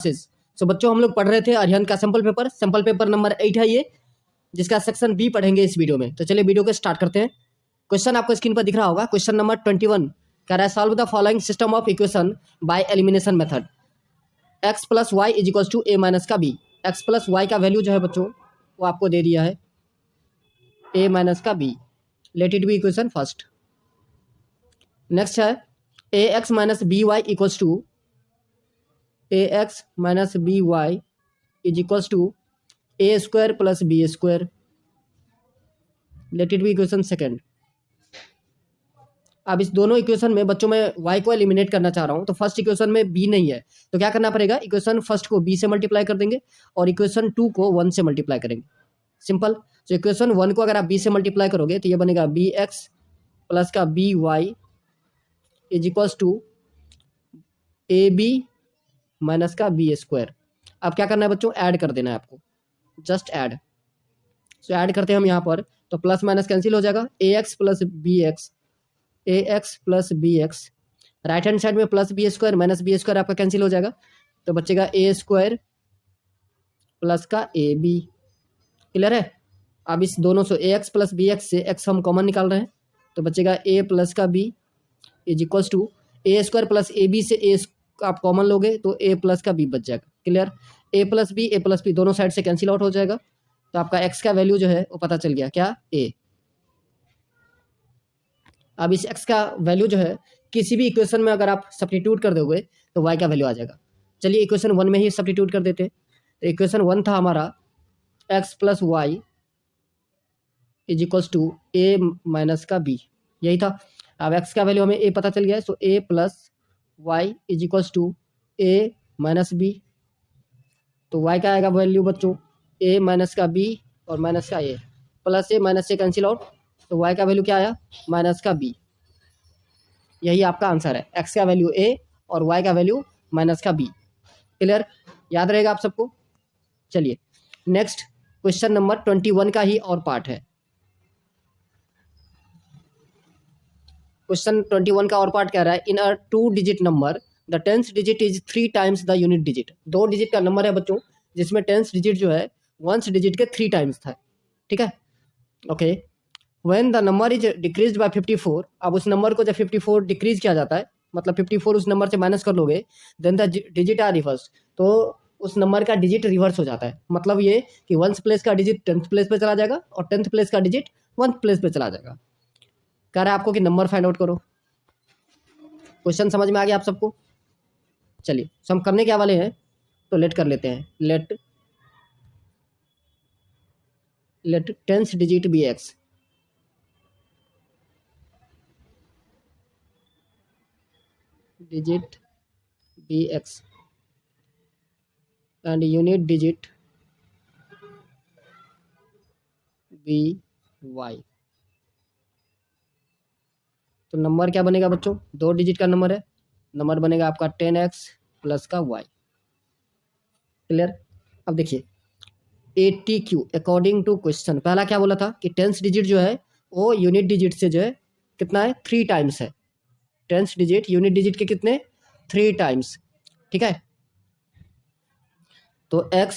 सो बच्चों हम लोग पढ़ रहे थे अरिहंत का सैंपल पेपर नंबर 8 है ये, जिसका सेक्शन बी पढ़ेंगे इस वीडियो में। तो चलिए वीडियो को स्टार्ट करते हैं। क्वेश्चन आपको स्क्रीन पर दिख रहा होगा, क्वेश्चन नंबर 21 कह रहा है solve the following system of equation by elimination method. X plus Y is equals to A minus का बी। एक्स प्लस वाई का वैल्यू जो है बच्चों वो आपको दे दिया है ए माइनस का b. Let it be equation first. Next है a x minus b y equals to a x minus b Y is equals to A square plus b square. Let it be equation second. अब इस दोनों equation में बच्चों मैं y को eliminate करना चाह रहा हूं, तो फर्स्ट इक्वेशन में b नहीं है तो क्या करना पड़ेगा, इक्वेशन फर्स्ट को b से मल्टीप्लाई कर देंगे और इक्वेशन 2 को 1 से मल्टीप्लाई करेंगे। सिंपल। तो इक्वेशन 1 को अगर आप b से मल्टीप्लाई करोगे तो ये बनेगा बी एक्स प्लस का B Y is equals to A B minus का बी स्क्वायर। अब क्या करना है बच्चों, ऐड कर देना है आपको, जस्ट ऐड। सो ऐड करते हैं हम यहाँ पर, तो प्लस माइनस कैंसिल हो जाएगा, a x plus B x, a x plus B x. Right hand side में plus b square minus b square आपका कैंसिल हो जाएगा, तो बचेगा ए स्क्वायर प्लस का ए बी। क्लियर है। अब इस दोनों से A x plus B X से एक्स हम कॉमन निकाल रहे हैं, तो बचेगा ए प्लस का B is equals to A square plus A B से ए आप कॉमन लोगे तो ए प्लस का बी बच जाएगा। क्लियर। ए प्लस बी दोनों साइड से कैंसिल आउट हो जाएगा, तो आपका एक्स का वैल्यू जो है वो पता चल गया, क्या, ए। अब इस x का वैल्यू जो है किसी भी इक्वेशन में अगर आप सब्स्टिट्यूट कर दोगे तो y का वैल्यू आ जाएगा। चलिए इक्वेशन 1 में ही सब्स्टिट्यूट कर देते हैं। तो इक्वेशन 1 था हमारा x plus Y is equals to A minus का b, यही था। अब x का वैल्यू हमें a पता चल गया है, सो a plus Y is equals to A minus B. तो y का आएगा वैल्यू बच्चों a माइनस का b और माइनस का a, प्लस ए माइनस से कैंसिल आउट, तो y का वैल्यू क्या आया, माइनस का b। यही आपका आंसर है, x का वैल्यू a और y का वैल्यू माइनस का b। क्लियर, याद रहेगा आप सबको। चलिए नेक्स्ट क्वेश्चन नंबर 21 का ही और पार्ट है। क्वेश्चन 21 का और पार्ट कह रहा है इन अ 2 digit number the 10th digit is 3 times the unit digit. 2 digit का नंबर है बच्चों जिसमें 10th डिजिट जो है 1st डिजिट के 3 टाइम्स था। ठीक है, okay. When the number is decreased by 54, अब उस नंबर को जब 54 डिक्रीज किया जाता है, मतलब 54 उस नंबर से माइनस कर लोगे, then the digit are reverse, तो उस नंबर का डिजिट रिवर्स हो जाता है। मतलब ये कि 1st प्लेस का डिजिट 10th प्लेस पे चला जाएगा और 10th प्लेस का डिजिट 1st प्लेस पे चला जाएगा। कह रहा है आपको कि नंबर फाइंड आउट करो। क्वेश्चन समझ में आ गया आप सबको। चलिए हम करने क्या वाले हैं, तो लेट कर लेते हैं। Let 10th digit B X, digit bx and unit digit by। तो नंबर क्या बनेगा बच्चों, 2 डिजिट का नंबर है, नंबर बनेगा आपका 10x प्लस का y। क्लियर। अब देखिए ATQ अकॉर्डिंग टू क्वेश्चन, पहला क्या बोला था कि 10th डिजिट जो है वो यूनिट डिजिट से जो है कितना है, 3 टाइम्स है। 10th डिजिट यूनिट डिजिट के कितने, 3 टाइम्स। ठीक है, तो x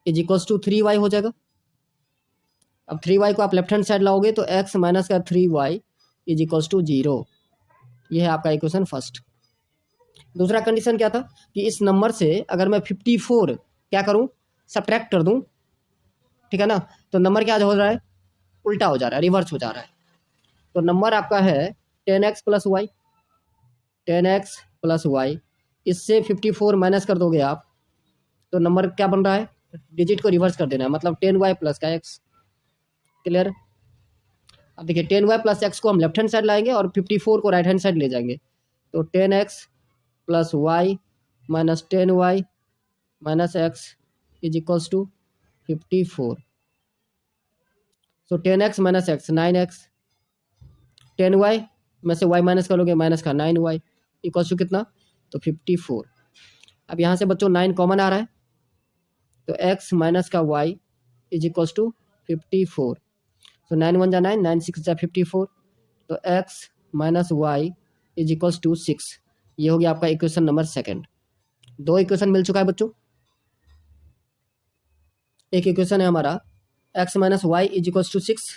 is equals to 3y हो जाएगा। अब 3y को आप लेफ्ट हैंड साइड लाओगे तो x माइनस का 3y इज इक्वल्स टू 0। ये है आपका इक्वेशन फर्स्ट। दूसरा कंडीशन क्या था कि इस नंबर से अगर मैं 54 क्या करूं, सब्ट्रैक्ट कर दूं, ठीक है ना, तो नंबर क्या हो रहा है, उल्टा हो जा रहा है, रिवर्स हो जा रहा है। तो नंबर आपका है 10x plus Y, 10x plus Y, इससे 54 माइनस कर दोगे आप तो नंबर क्या बन रहा है, डिजिट को रिवर्स कर देना है, मतलब 10y प्लस का x। क्लियर। अब देखिए 10y प्लस x को हम लेफ्ट हैंड साइड लाएंगे और 54 को राइट हैंड साइड ले जाएंगे, तो 10x plus Y minus 10y minus x is equals to 54। So 10x minus x 9x, 10y में से y माइनस करोगे माइनस का 9y इक्वल्स टू कितना, तो 54। अब यहाँ से बच्चों 9 कॉमन आ रहा है, तो x माइनस का y इज इक्वल्स टू 54। तो 9 1 जा 9, 9 6 जा 54, तो x minus Y is equals to 6। ये हो गया आपका इक्वेशन नंबर सेकंड। 2 इक्वेशन मिल चुका है बच्चों। एक इक्वेशन है हमारा x minus Y is equals to 6।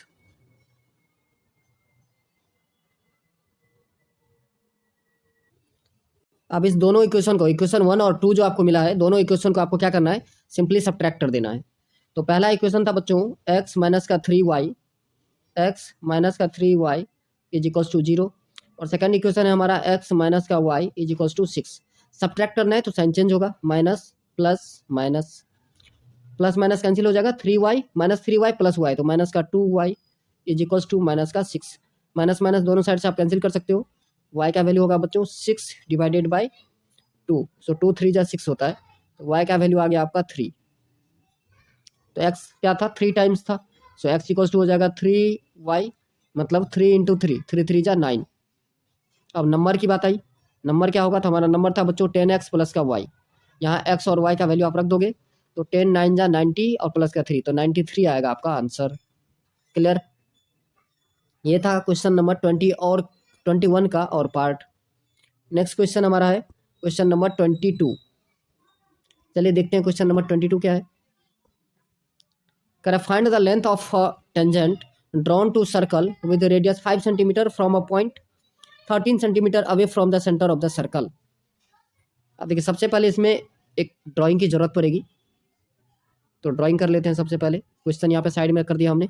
अब इस दोनों इक्वेशन को, इक्वेशन 1 और 2 जो आपको मिला है, दोनों इक्वेशन को आपको क्या करना है, सिंपली सब्ट्रैक्ट कर देना है। तो पहला इक्वेशन था बच्चों x माइनस का 3y, x माइनस का 3y इज इक्वल्स टू 0, और सेकंड इक्वेशन है हमारा x माइनस का y is equals to 6। Subtract करना है तो साइन चेंज होगा, minus plus minus, plus minus cancel हो जाएगा, 3y minus 3y plus y, तो माइनस का 2y is equals to minus का 6। माइनस माइनस दोनों साइड से आप कैंसिल कर सकते हो। y का वैल्यू होगा बच्चों 6 डिवाइडेड बाई 2, सो 2 3 जा 6 होता है, तो y का वैल्यू आ गया आपका 3। तो x क्या था, 3 टाइम्स था, सो x इक्वल्स टू हो जाएगा 3y, मतलब 3 इंटू 3, 3 3 जा 9। अब नंबर की बात आई, नंबर क्या होगा, तो हमारा नंबर था बच्चों 10x प्लस का y। यहाँ x और y का वैल्यू आप रख दोगे, तो 10 9 जा 90 और प्लस का 3, तो 93 आएगा आपका आंसर। क्लियर। ये था क्वेश्चन नंबर 20 और 21 का और पार्ट। नेक्स्ट क्वेश्चन हमारा है क्वेश्चन नंबर 22। चलिए देखते हैं क्वेश्चन नंबर 22 क्या है। Find the length of tangent drawn to circle with radius 5 centimetre from a point 13 centimetre away from the centre of the circle. अब देखिए सबसे पहले इसमें एक ड्राइंग की जरूरत पड़ेगी, तो ड्राइंग कर लेते हैं। सबसे पहले क्वेश्चन यहाँ पे साइड में कर दिया हमने।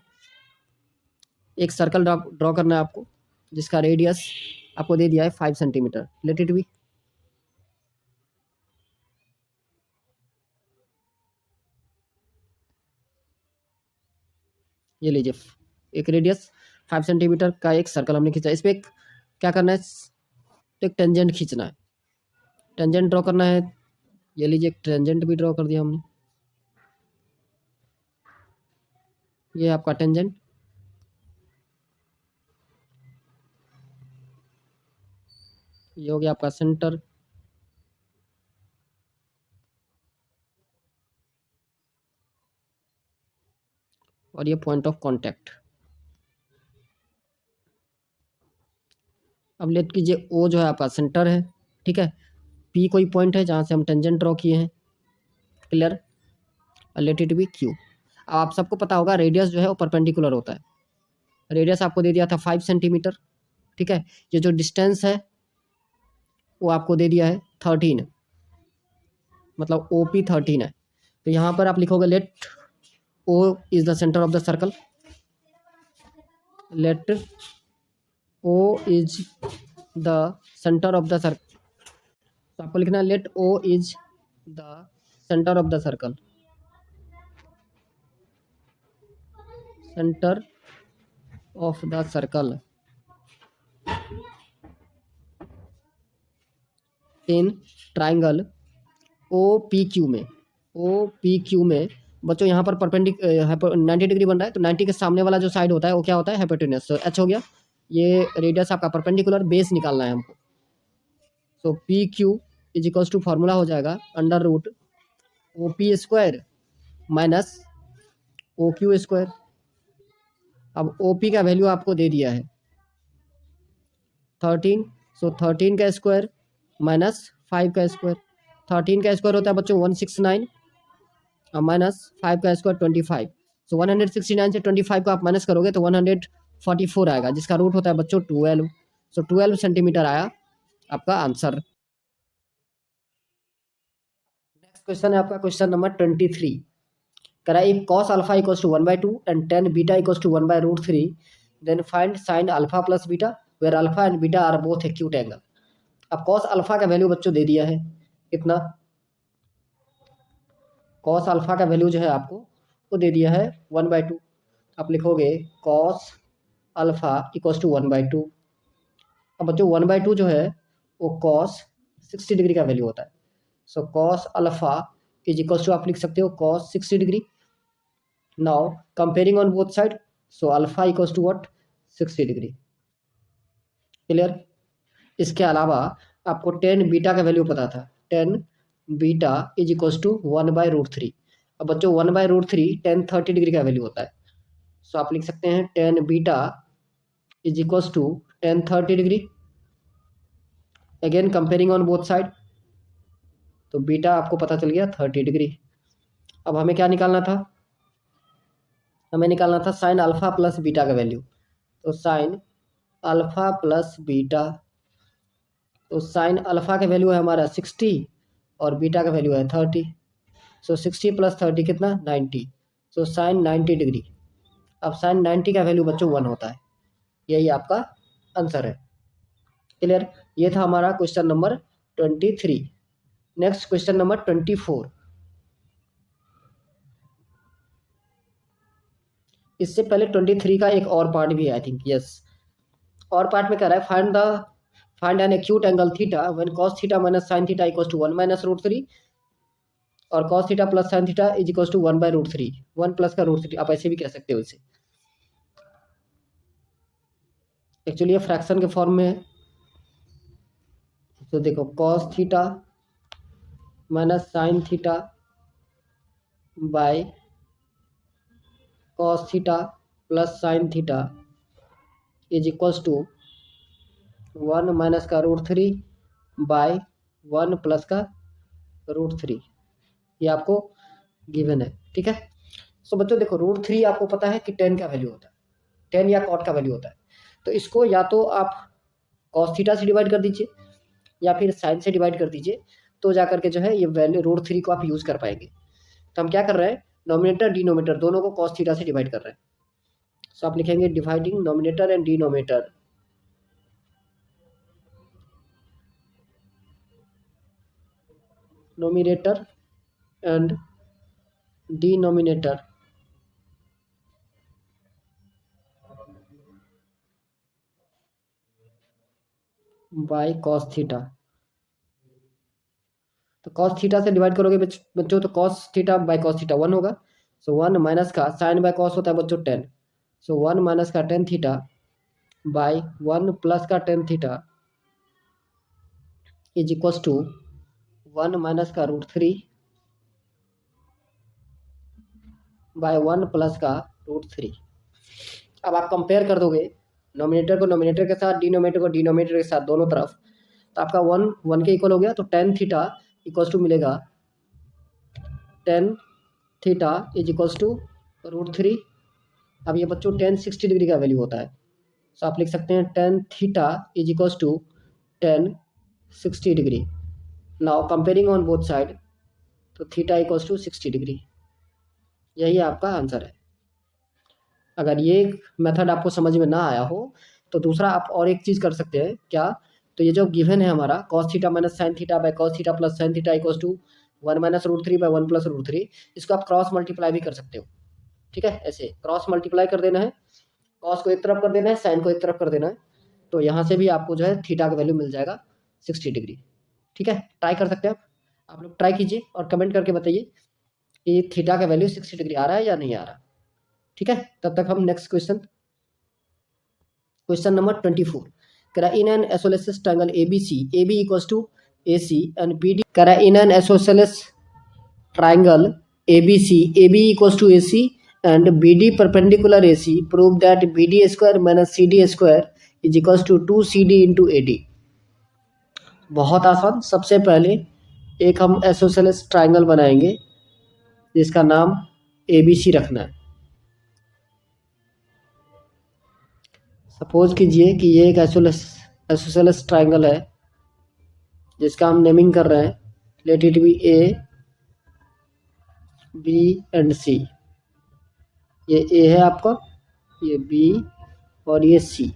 एक सर्कल ड्रॉ करना है आपको, जिसका रेडियस आपको दे दिया है 5 सेंटीमीटर। Late it B. ये लीजिए, एक रेडियस 5 सेंटीमीटर का एक सर्कल हमने खींचा। इस पर क्या करना है, तो एक टेंजेंट खींचना है, टेंजेंट ड्रॉ करना है। ये लीजिए, एक टेंजेंट भी ड्रॉ कर दिया हमने। ये आपका टेंजेंट, ये हो गया आपका सेंटर, और ये पॉइंट ऑफ कांटेक्ट। अब लेट कीजिए, ओ जो है आपका सेंटर है, ठीक है। पी कोई पॉइंट है जहाँ से हम टेंजेंट ड्रॉ किए हैं। Clear. Late it B Q. अब आप सबको पता होगा रेडियस जो है वो परपेंडिकुलर होता है। रेडियस आपको दे दिया था 5 सेंटीमीटर, ठीक है। ये जो डिस्टेंस है वो आपको दे दिया है 13, मतलब ओ पी 13 है। तो यहाँ पर आप लिखोगे let O is the centre of the circle, let O is the centre of the circle. तो आपको लिखना है let O is the centre of the circle, centre of the circle in triangle O P Q में। O P Q में बच्चों यहाँ पर 90 degree बन रहा है, तो 90 के सामने वाला जो साइड होता है वो क्या होता है, हाइपोटेन्यूस। तो एच हो गया। ये रेडियस आपका परपेंडिकुलर, बेस निकालना है हमको। So P Q is equals to formula हो जाएगा under root O P square minus O Q square. अब ओ पी का वैल्यू आपको दे दिया है 13, सो 13 का स्क्वायर माइनस 5 का स्क्वायर। 13 का स्क्वायर होता है बच्चों 169, और माइनस 5 का स्क्वायर 25। सो 169 से 25 को आप माइनस करोगे तो 144 आएगा, जिसका रूट होता है बच्चों 12। सो 12 सेंटीमीटर आया आपका आंसर। नेक्स्ट क्वेश्चन है आपका क्वेश्चन नंबर 23। कह रहा है if cos alpha equals to 1/2 and tan beta equals to 1/√3, then find sin alpha plus beta where alpha and beta are both acute angle. अब cos अल्फा का value बच्चों दे दिया है कितना, cos अल्फा का वैल्यू जो है आपको वो दे दिया है 1/2। आप लिखोगे cos अल्फा इक्वल्स टू 1/2। अब बच्चों 1/2 जो है वो cos 60 डिग्री का वैल्यू होता है। So cos alpha is equals to आप लिख सकते हो cos 60 degree. Now comparing on both side, so alpha equals to what, 60 degree. Clear. इसके अलावा आपको tan बीटा का वैल्यू पता था, tan beta is equals to 1/√3। अब बच्चों 1/√3 tan 30 डिग्री का वैल्यू होता है। सो आप लिख सकते हैं tan beta is equals to tan 30 degree. Again comparing on both side, तो बीटा आपको पता चल गया 30 डिग्री। अब हमें क्या निकालना था, हमें निकालना था साइन अल्फ़ा प्लस बीटा का वैल्यू। तो साइन अल्फ़ा प्लस बीटा, तो साइन अल्फ़ा का वैल्यू है हमारा 60 और बीटा का वैल्यू है 30। सो 60 प्लस 30 कितना 90। So sine 90 degree. अब साइन 90 का वैल्यू बच्चों 1 होता है। यही आपका आंसर है। क्लियर। ये था हमारा question number 23। Next question number 24। इससे पहले 23 का एक और पार्ट भी है आई थिंक, यस। और पार्ट में कह रहा है find an acute angle theta when cos theta minus sin theta equals to 1 minus root 3 और cos theta plus sin theta is equals to 1 by root 3, 1 plus का root 3, आप ऐसे भी कह सकते हो इसे। एक्चुअली ये फ्रैक्शन के फॉर्म में है। तो देखो cos theta minus sin theta by cos theta plus sin theta is equals to 1 minus का रूट 3 बाय 1 प्लस का रूट 3। ये आपको गिवन है, ठीक है। सो बच्चों देखो रूट 3 आपको पता है कि 10 का वैल्यू होता है, 10 या कॉट का वैल्यू होता है। तो इसको या तो आप cos थीटा से डिवाइड कर दीजिए या फिर साइन से डिवाइड कर दीजिए, तो जाकर के जो है ये वैल्यू रूट 3 को आप यूज़ कर पाएंगे। तो हम क्या कर रहे हैं, नोमिनेटर डिनोमिनेटर दोनों को cos थीटा से डिवाइड कर रहे हैं। सो आप लिखेंगे dividing nominator and denominator, nominator and denominator by cos theta. तो cos थीटा से डिवाइड करोगे बच्चों तो cos theta by cos theta 1 होगा। सो 1 माइनस का साइन बाय cos होता है बच्चों 10। सो 1 माइनस का tan थीटा बाय 1 प्लस का tan theta is equals to 1 minus का रूट 3 बाय 1 प्लस का रूट 3। अब आप कंपेयर कर दोगे नोमिनेटर को नोमिनेटर के साथ, डिनोमिनेटर को डिनोमिनेटर के साथ, दोनों तरफ, तो आपका 1 के इक्वल हो गया। तो tan थीटा इक्वल्स टू मिलेगा tan theta is equals to root 3। अब ये बच्चों tan 60 डिग्री का वैल्यू होता है। सो आप लिख सकते हैं tan theta is equals to tan 60 degree. Now comparing on both side, तो थीटा इक्वल्स टू 60 डिग्री। यही आपका आंसर है। अगर ये मेथड आपको समझ में ना आया हो तो दूसरा आप और एक चीज़ कर सकते हैं। क्या, तो ये जो गिवन है हमारा cos theta minus sine theta by cos theta plus sine theta equals to 1 minus root 3 by 1 plus root 3, इसको आप क्रॉस मल्टीप्लाई भी कर सकते हो, ठीक है। ऐसे क्रॉस मल्टीप्लाई कर देना है, cos को एक तरफ कर देना है, साइन को एक तरफ कर देना है, तो यहाँ से भी आपको जो है थीटा का वैल्यू मिल जाएगा 60 डिग्री, ठीक है। ट्राई कर सकते हैं आप लोग ट्राई कीजिए और कमेंट करके बताइए कि थीटा का वैल्यू 60 डिग्री आ रहा है या नहीं आ रहा, ठीक है। तब तक हम नेक्स्ट क्वेश्चन नंबर 24 करा in an isosceles triangle ABC, AB equals to AC and BD करा in an isosceles triangle ABC, AB equals to AC and BD perpendicular AC, prove that BD square minus CD square is equals to 2CD into AD। बहुत आसान। सबसे पहले एक हम isosceles triangle बनाएंगे जिसका नाम ABC रखना है। सपोज कीजिए कि ये एक आइसोसेलेस ट्रायंगल है जिसका हम नेमिंग कर रहे हैं, late it B A, B and C। ये A है आपका, ये B और ये C।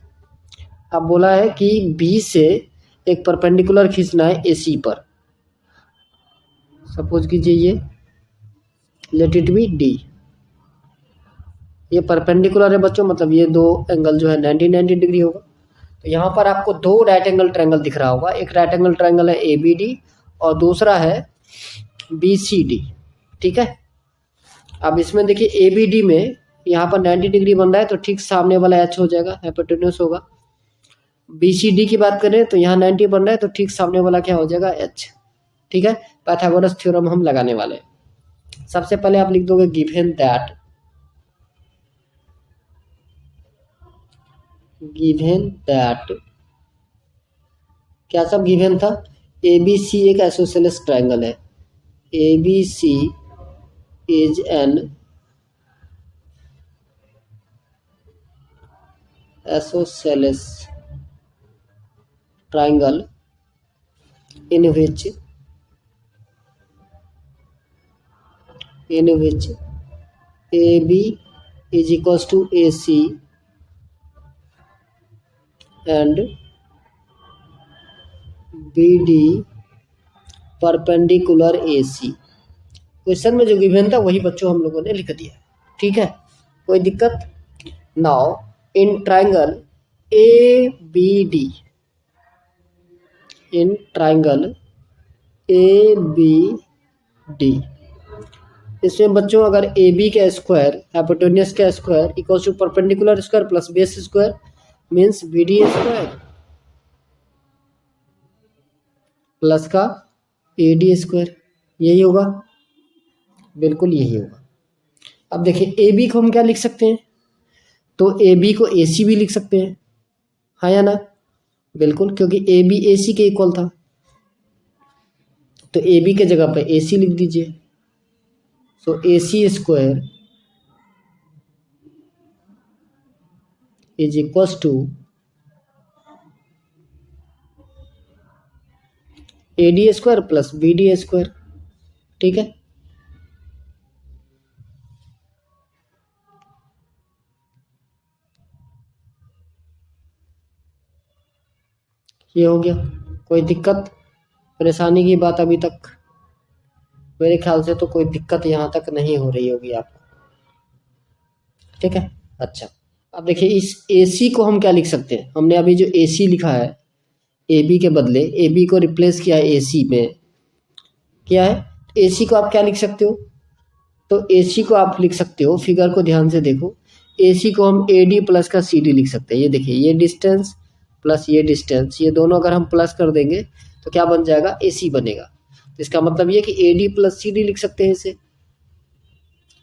अब बोला है कि B से एक परपेंडिकुलर खींचना है AC पर। सपोज कीजिए ये लेट इट बी D। ये परपेंडिकुलर है बच्चों, मतलब ये दो एंगल जो है 90 डिग्री होगा। तो यहाँ पर आपको दो राइट एंगल ट्रायंगल दिख रहा होगा, एक राइट एंगल ट्रायंगल है ABD और दूसरा है BCD, ठीक है। अब इसमें देखिए ABD में यहाँ पर 90 डिग्री बन रहा है तो ठीक सामने वाला H हो जाएगा, हाइपोटेन्यूस होगा। BCD की बात करें तो यहाँ 90 बन रहा है तो ठीक सामने वाला क्या हो जाएगा, H, ठीक है। पाइथागोरस थ्योरम हम लगाने वाले हैं। सबसे पहले आप लिख दोगे गिवन दैट क्या सब गिवन था, ABC एक आइसोसेलेस ट्रायंगल है, ABC is an isosceles triangle in which AB is equals to AC and BD perpendicular AC। Question में जो गिवन था वही बच्चों हम लोगों ने लिख दिया, ठीक है, कोई दिक्कत? Now in triangle ABD, in triangle ABD, इसमें बच्चों अगर AB का स्क्वायर हाइपोटेन्यूस का square equals to perpendicular square plus base square means BD square plus का AD स्क्वायर, यही होगा, बिल्कुल यही होगा। अब देखिए AB को हम क्या लिख सकते हैं, तो AB को AC भी लिख सकते हैं, हाँ या ना? बिल्कुल, क्योंकि AB AC के इक्वल था, तो AB के जगह पर AC लिख दीजिए। So AC square is equals to AD square plus BD square, ठीक है। ये हो गया, कोई दिक्कत परेशानी की बात अभी तक? मेरे ख्याल से तो कोई दिक्कत यहाँ तक नहीं हो रही होगी आपको, ठीक है। अच्छा, अब देखिए इस AC को हम क्या लिख सकते हैं, हमने अभी जो AC लिखा है AB के बदले AB को रिप्लेस किया है AC में, क्या है AC को आप क्या लिख सकते हो, तो AC को आप लिख सकते हो, फिगर को ध्यान से देखो, AC को हम AD प्लस का CD लिख सकते हैं। ये देखिए ये डिस्टेंस प्लस ये डिस्टेंस, ये दोनों अगर हम प्लस कर देंगे तो क्या बन जाएगा, AC बनेगा। तो इसका मतलब ये कि AD प्लस CD लिख सकते हैं इसे,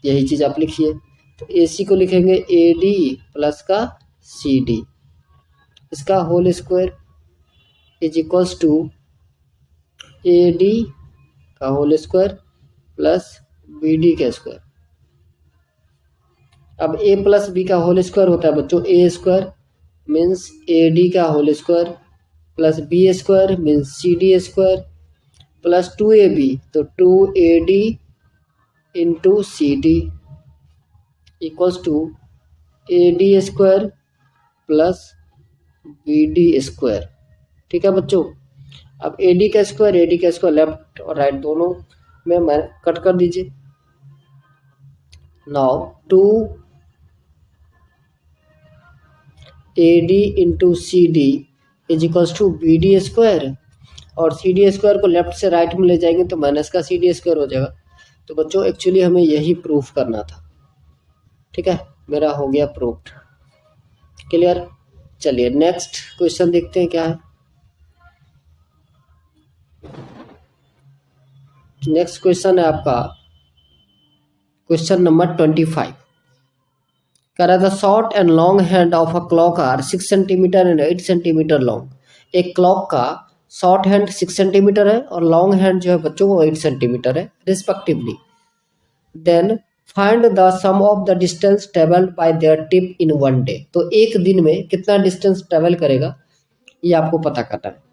यही चीज़ आप लिखिए। तो AC को लिखेंगे AD प्लस का CD, इसका whole square is equals to AD का होल स्क्वायर प्लस BD का स्क्वायर। अब A प्लस B का होल स्क्वायर होता है बच्चों A स्क्वायर मीन्स AD का whole square plus B square means CD square plus 2AB, तो 2AD into CD equals to AD square plus BD square, ठीक है बच्चों। अब AD का स्क्वायर लेफ्ट और राइट दोनों में मैं कट कर दीजिए। Now 2AD into CD is equals to BD square, और CD स्क्वायर को लेफ्ट से राइट में ले जाएंगे तो माइनस का CD स्क्वायर हो जाएगा। तो बच्चों एक्चुअली हमें यही प्रूफ करना था, ठीक है, मेरा हो गया प्रूफ्ड, क्लियर। चलिए नेक्स्ट क्वेश्चन देखते हैं क्या है। नेक्स्ट क्वेश्चन है आपका क्वेश्चन नंबर 25, कह रहा था short and long hand of a clock are 6 centimetre and 8 centimetre long. एक क्लॉक का शॉर्ट हैंड 6 सेंटीमीटर है और लॉन्ग हैंड जो है बच्चों वो 8 सेंटीमीटर है respectively. Then find the sum of the distance travelled by their tip in one day. तो एक दिन में कितना डिस्टेंस ट्रेवल करेगा ये आपको पता करना है।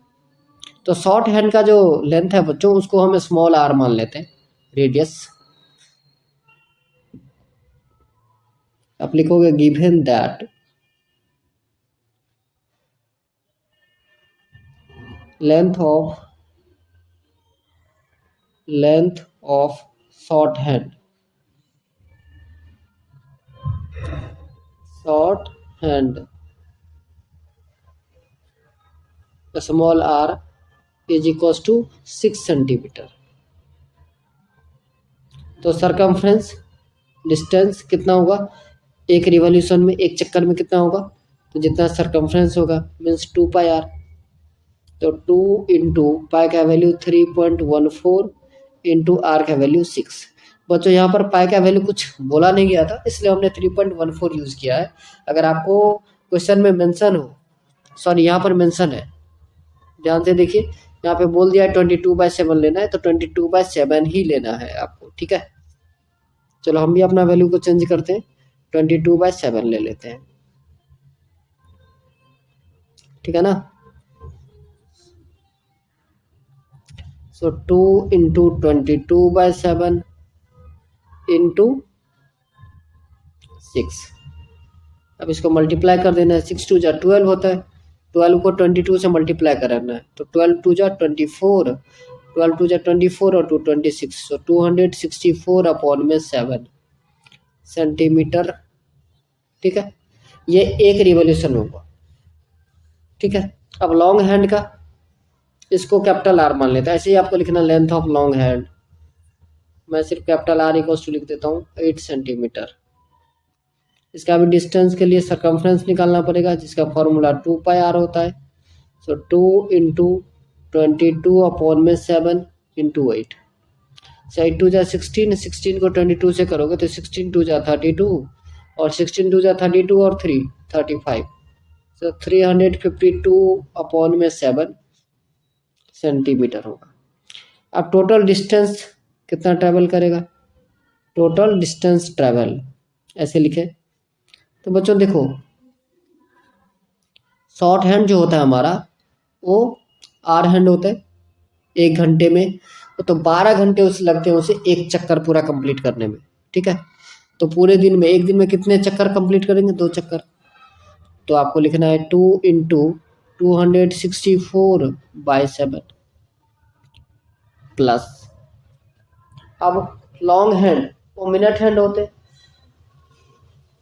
तो शॉर्ट हैंड का जो लेंथ है बच्चों उसको हम स्मॉल r मान लेते हैं, रेडियस। आप लिखोगे given that length of short hand small r is equals to 6 centimetre. तो सरकमफ्रेंस डिस्टेंस कितना होगा, एक रिवॉल्यूशन में, एक चक्कर में कितना होगा, तो जितना सरकमफ्रेंस होगा मीन्स 2 पाई r। तो 2 इंटू पाई का वैल्यू 3.14 इंटू r का वैल्यू 6। बच्चों यहाँ पर पाई का वैल्यू कुछ बोला नहीं गया था इसलिए हमने 3.14 यूज़ किया है। अगर आपको क्वेश्चन में मेंशन हो, सॉरी यहाँ पर मेंशन है, ध्यान से देखिए, यहाँ पे बोल दिया है 22/7 लेना है, तो 22/7 ही लेना है आपको, ठीक है। चलो हम भी अपना वैल्यू को चेंज करते हैं, 22/7 ले लेते हैं। ठीक है ना। सो 2 इंटू 22/7 इंटू 6। अब इसको मल्टीप्लाई कर देना है। 6 2 जा 12 होता है, 12 को 22 से मल्टीप्लाई कराना है, तो 12 2 जा 24, 12 2 जा 24 और 2 26, सो 264/7 सेंटीमीटर। ठीक है, ये एक रिवोल्यूशन होगा। ठीक है, अब लॉन्ग हैंड का, इसको कैपिटल आर मान लेता है। ऐसे ही आपको लिखना लेंथ ऑफ लॉन्ग हैंड, मैं सिर्फ कैपिटल आर इक्वल्स टू लिख देता हूँ 8 सेंटीमीटर। इसका भी डिस्टेंस के लिए सरकमफ्रेंस निकालना पड़ेगा, जिसका फॉर्मूला 2πr होता है। सो 2 इंटू 22/7 इंटू 8। 8 2 जा 16, 16 को 22 से करोगे तो 16 2 जा 32 और 16 2 जा 32 और 3 35, सो 352/7 सेंटीमीटर होगा। अब टोटल डिस्टेंस कितना ट्रैवल करेगा, टोटल डिस्टेंस ट्रैवल ऐसे लिखे। तो बच्चों देखो, शॉर्ट हैंड जो होता है हमारा वो आर हैंड होता है 1 घंटे में, तो 12 घंटे उसे लगते हैं उसे एक चक्कर पूरा कंप्लीट करने में। ठीक है, तो पूरे दिन में, एक दिन में कितने चक्कर कंप्लीट करेंगे, 2 चक्कर। तो आपको लिखना है 2 इंटू 264/7 प्लस, अब लॉन्ग हैंड वो मिनट हैंड होते,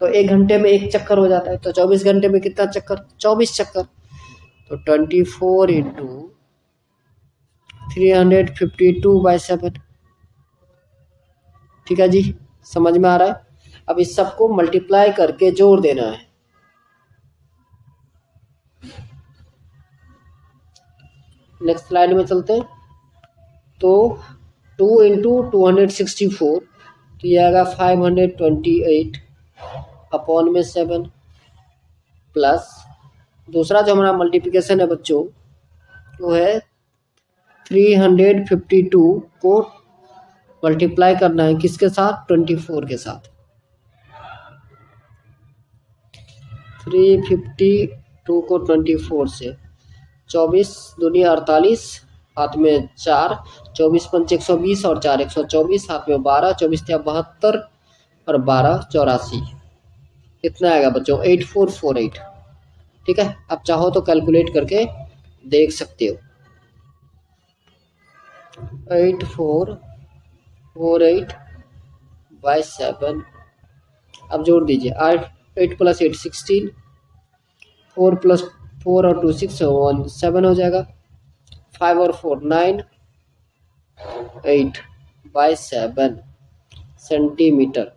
तो 1 घंटे में 1 चक्कर हो जाता है, तो 24 घंटे में कितना चक्कर, 24 चक्कर। तो 24 इंटू 352/7। ठीक है जी, समझ में आ रहा है। अब इस सबको मल्टीप्लाई करके जोड़ देना है। नेक्स्ट स्लाइड में चलते हैं। तो 2 इंटू 264, तो ये आएगा 528/7 प्लस दूसरा जो हमारा मल्टीप्लिकेशन है बच्चों, वो है 352 को मल्टीप्लाई करना है किसके साथ, 24 के साथ। 352 को 24 से, 24 दूनी 48, हाथ में 4, 24 पंच 120 और 4 124, हाथ में 12, 24 या 72 और 12 84, कितना आएगा बच्चों, 8448। ठीक है, आप चाहो तो कैलकुलेट करके देख सकते हो। 8448/7, अब जोड़ दीजिए। 8 + 8 16, 4 + 4 और 2 6 7 हो जाएगा। 5 और 4 9, 8/7 सेंटीमीटर।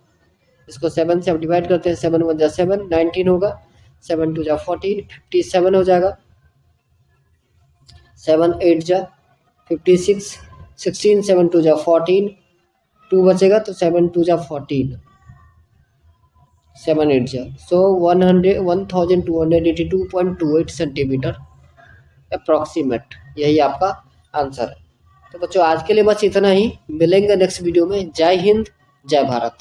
इसको 7 से आप डिवाइड करते हैं, 7 1 जा 7, 19 होगा, 7 2 जा 14, 57 हो जाएगा, 7 8 जा 56, 16 7 2 जा 14, 2 बचेगा तो 7 2 जा 14, 7 8 जा, सो 1282.28 सेंटीमीटर अप्रॉक्सीमेट, यही आपका आंसर है। तो बच्चों आज के लिए बस इतना ही, मिलेंगे नेक्स्ट वीडियो में। जय हिंद, जय भारत।